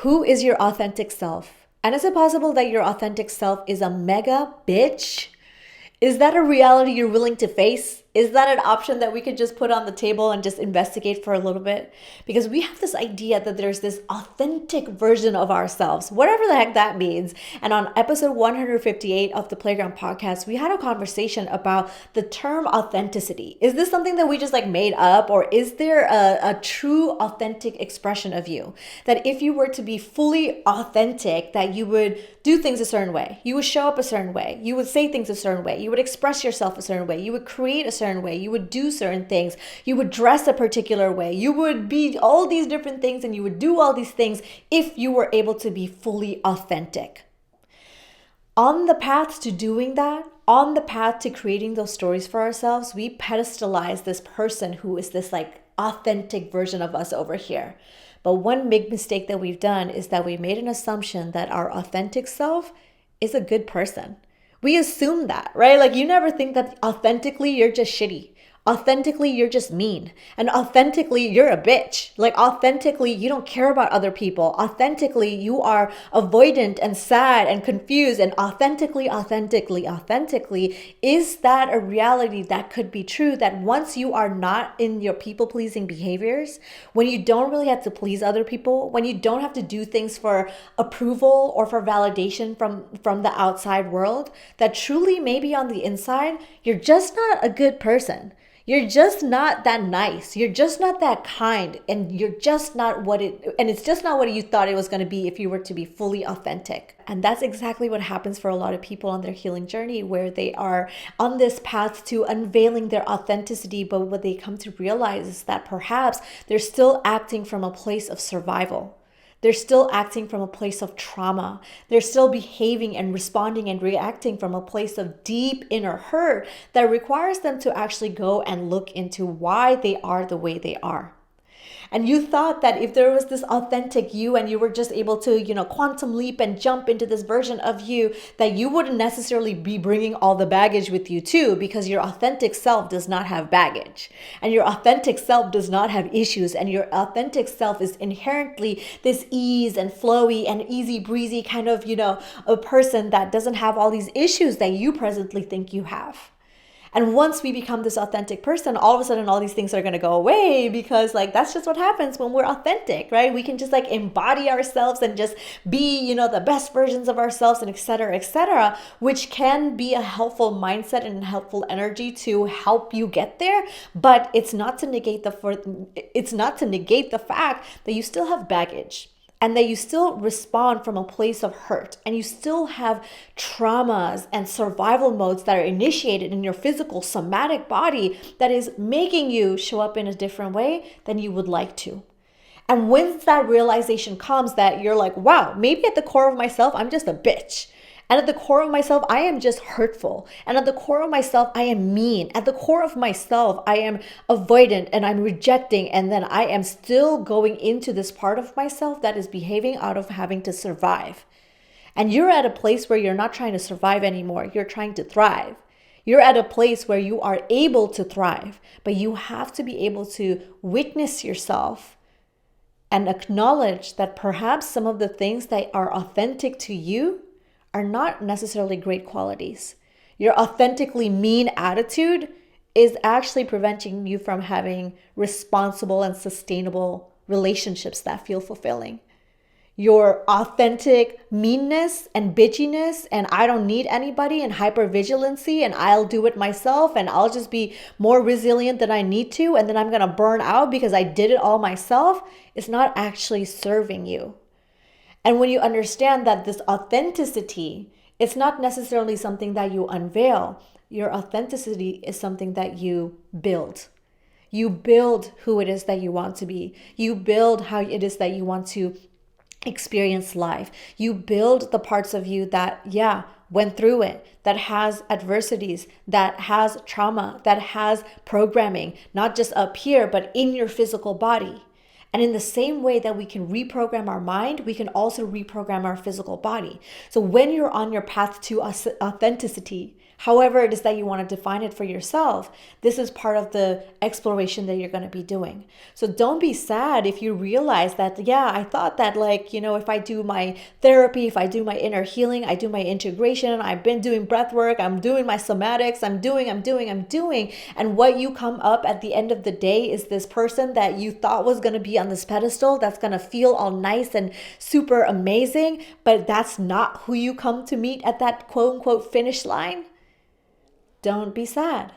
Who is your authentic self? And is it possible that your authentic self is a mega bitch? Is that a reality you're willing to face? Is that an option that we could just put on the table and just investigate for a little bit? Because we have this idea that there's this authentic version of ourselves, whatever the heck that means. And on episode 158 of the Playground podcast, we had a conversation about the term authenticity. Is this something that we just like made up, or is there a true authentic expression of you? That if you were to be fully authentic, that you would do things a certain way, you would show up a certain way, you would say things a certain way, you would express yourself a certain way, you would create a certain way, you would do certain things, you would dress a particular way, you would be all these different things, and you would do all these things if you were able to be fully authentic. On the path to doing that, on the path to creating those stories for ourselves, we pedestalize this person who is this like authentic version of us over here. But one big mistake that we've done is that we made an assumption that our authentic self is a good person. We assume that, right? Like you never think that authentically you're just shitty. Authentically, you're just mean. And authentically, you're a bitch. Like authentically, you don't care about other people. Authentically, you are avoidant and sad and confused. And authentically, is that a reality that could be true? That once you are not in your people-pleasing behaviors, when you don't really have to please other people, when you don't have to do things for approval or for validation from the outside world, that truly maybe on the inside, you're just not a good person. You're just not that nice. You're just not that kind. And you're just not it's just not what you thought it was going to be if you were to be fully authentic. And that's exactly what happens for a lot of people on their healing journey, where they are on this path to unveiling their authenticity. But what they come to realize is that perhaps they're still acting from a place of survival. They're still acting from a place of trauma. They're still behaving and responding and reacting from a place of deep inner hurt that requires them to actually go and look into why they are the way they are. And you thought that if there was this authentic you and you were just able to, quantum leap and jump into this version of you, that you wouldn't necessarily be bringing all the baggage with you too, because your authentic self does not have baggage. And your authentic self does not have issues. And your authentic self is inherently this ease and flowy and easy breezy kind of, a person that doesn't have all these issues that you presently think you have. And once we become this authentic person, all of a sudden all these things are going to go away, because that's just what happens when we're authentic, right? We can just embody ourselves and just be, the best versions of ourselves, and et cetera, which can be a helpful mindset and helpful energy to help you get there. But it's not to negate the fact that you still have baggage. And that you still respond from a place of hurt, and you still have traumas and survival modes that are initiated in your physical somatic body that is making you show up in a different way than you would like to. And once that realization comes that you're like, wow, maybe at the core of myself, I'm just a bitch. And at the core of myself, I am just hurtful. And at the core of myself, I am mean. At the core of myself, I am avoidant and I'm rejecting. And then I am still going into this part of myself that is behaving out of having to survive. And you're at a place where you're not trying to survive anymore. You're trying to thrive. You're at a place where you are able to thrive, but you have to be able to witness yourself and acknowledge that perhaps some of the things that are authentic to you are not necessarily great qualities. Your authentically mean attitude is actually preventing you from having responsible and sustainable relationships that feel fulfilling. Your authentic meanness and bitchiness and I don't need anybody and hypervigilancy and I'll do it myself and I'll just be more resilient than I need to and then I'm going to burn out because I did it all myself is not actually serving you. And when you understand that this authenticity, it's not necessarily something that you unveil. Your authenticity is something that you build. You build who it is that you want to be. You build how it is that you want to experience life. You build the parts of you that, went through it, that has adversities, that has trauma, that has programming, not just up here, but in your physical body. And in the same way that we can reprogram our mind, we can also reprogram our physical body. So when you're on your path to authenticity, however it is that you want to define it for yourself, this is part of the exploration that you're going to be doing. So don't be sad if you realize that, yeah, I thought that if I do my therapy, if I do my inner healing, I do my integration, I've been doing breath work, I'm doing my somatics, I'm doing. And what you come up at the end of the day is this person that you thought was going to be on this pedestal, that's going to feel all nice and super amazing, but that's not who you come to meet at that quote unquote finish line. Don't be sad.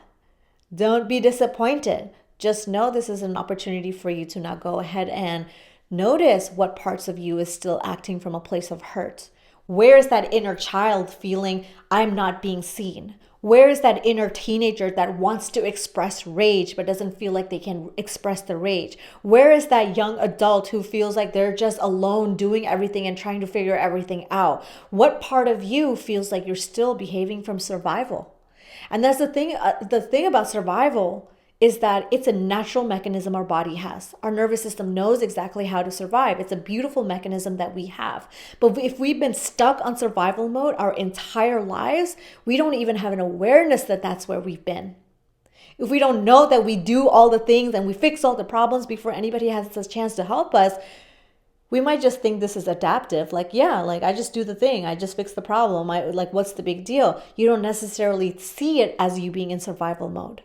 Don't be disappointed. Just know this is an opportunity for you to now go ahead and notice what parts of you is still acting from a place of hurt. Where is that inner child feeling I'm not being seen? Where is that inner teenager that wants to express rage but doesn't feel like they can express the rage? Where is that young adult who feels like they're just alone doing everything and trying to figure everything out? What part of you feels like you're still behaving from survival? And that's the thing about survival is that it's a natural mechanism our body has. Our nervous system knows exactly how to survive. It's a beautiful mechanism that we have. But if we've been stuck on survival mode our entire lives, we don't even have an awareness that that's where we've been. If we don't know that we do all the things and we fix all the problems before anybody has a chance to help us, we might just think this is adaptive. I just do the thing. I just fix the problem. What's the big deal? You don't necessarily see it as you being in survival mode,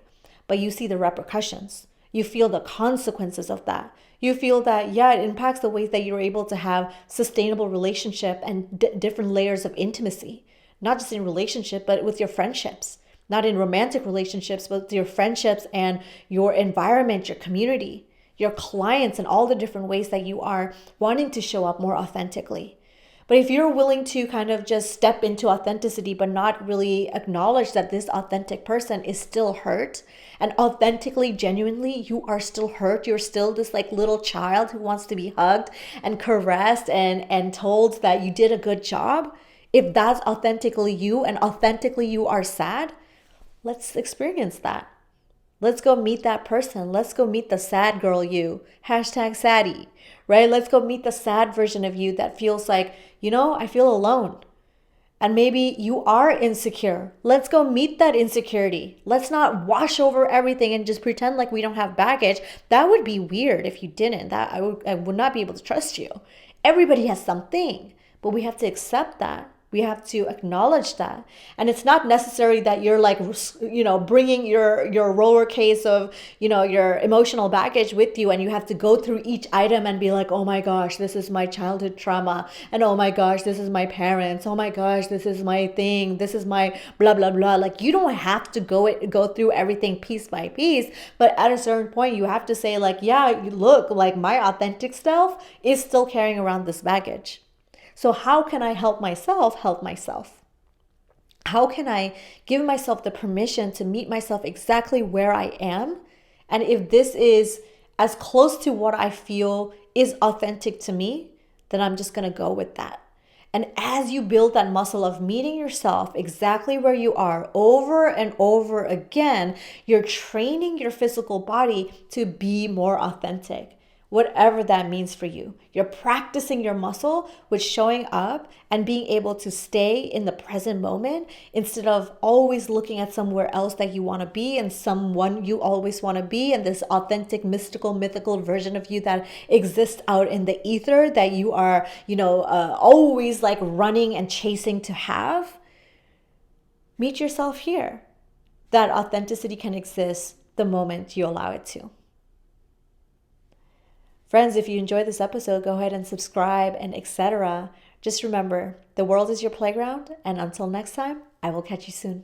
but you see the repercussions. You feel the consequences of that. You feel that, it impacts the ways that you're able to have sustainable relationship and different layers of intimacy, not just in relationship, but with your friendships, not in romantic relationships, but with your friendships and your environment, your community, your clients, and all the different ways that you are wanting to show up more authentically. But if you're willing to kind of just step into authenticity, but not really acknowledge that this authentic person is still hurt, and authentically, genuinely, you are still hurt, you're still this little child who wants to be hugged and caressed and told that you did a good job, if that's authentically you and authentically you are sad, let's experience that. Let's go meet that person. Let's go meet the sad girl you. #saddie, right? Let's go meet the sad version of you that feels like, I feel alone. And maybe you are insecure. Let's go meet that insecurity. Let's not wash over everything and just pretend like we don't have baggage. That would be weird if you didn't. I would not be able to trust you. Everybody has something, but we have to accept that. We have to acknowledge that. And it's not necessary that you're bringing your roller case of, your emotional baggage with you, and you have to go through each item and be like, oh my gosh, this is my childhood trauma. And oh my gosh, this is my parents. Oh my gosh, this is my thing. This is my blah, blah, blah. You don't have to go through everything piece by piece. But at a certain point, you have to say look, my authentic self is still carrying around this baggage. So how can I help myself help myself? How can I give myself the permission to meet myself exactly where I am? And if this is as close to what I feel is authentic to me, then I'm just going to go with that. And as you build that muscle of meeting yourself exactly where you are over and over again, you're training your physical body to be more authentic. Whatever that means for you. You're practicing your muscle with showing up and being able to stay in the present moment instead of always looking at somewhere else that you want to be and someone you always want to be, and this authentic, mystical, mythical version of you that exists out in the ether that you are, always running and chasing to have. Meet yourself here. That authenticity can exist the moment you allow it to. Friends, if you enjoyed this episode, go ahead and subscribe and etc. Just remember, the world is your playground, and until next time, I will catch you soon.